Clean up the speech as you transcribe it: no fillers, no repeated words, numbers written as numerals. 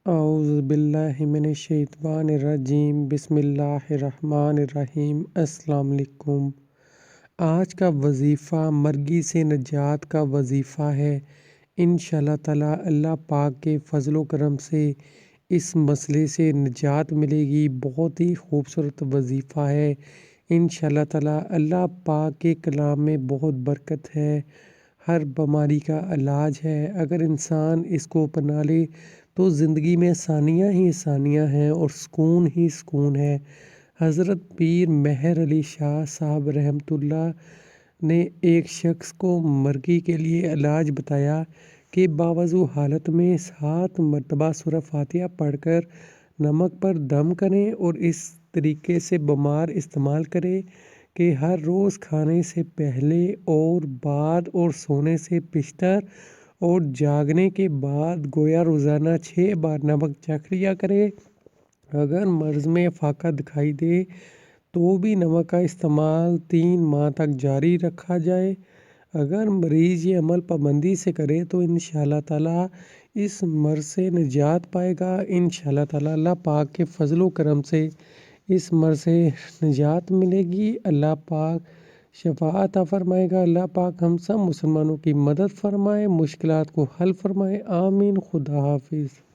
اعوذ باللہ من الشیطان الرجیم بسم اللہ الرحمن الرحیم۔ السلام علیکم۔ آج کا وظیفہ مرگی سے نجات کا وظیفہ ہے۔ انشاءاللہ تعالی اللہ پاک کے فضل و کرم سے اس مسئلے سے نجات ملے گی۔ بہت ہی خوبصورت وظیفہ ہے۔ انشاءاللہ تعالی اللہ پاک کے کلام میں بہت برکت ہے۔ ہر بیماری کا علاج ہے۔ اگر انسان اس کو اپنا لے تو زندگی میں آسانیاں ہی آسانیاں ہیں اور سکون ہی سکون ہے۔ حضرت پیر مہر علی شاہ صاحب رحمۃ اللہ نے ایک شخص کو مرگی کے لیے علاج بتایا کہ باوضو حالت میں 7 مرتبہ سورہ فاتحہ پڑھ کر نمک پر دم کریں اور اس طریقے سے بیمار استعمال کریں کہ ہر روز کھانے سے پہلے اور بعد اور سونے سے پیشتر اور جاگنے کے بعد گویا روزانہ 6 بار نمک چکھ لیا کرے۔ اگر مرض میں افاقہ دکھائی دے تو بھی نمک کا استعمال 3 ماہ تک جاری رکھا جائے۔ اگر مریض یہ عمل پابندی سے کرے تو انشاءاللہ تعالی اس مرض سے نجات پائے گا۔ انشاءاللہ تعالی اللہ پاک کے فضل و کرم سے اس مرض سے نجات ملے گی۔ اللہ پاک شفا عطا فرمائے گا۔ اللہ پاک ہم سب مسلمانوں کی مدد فرمائے، مشکلات کو حل فرمائے۔ آمین۔ خدا حافظ۔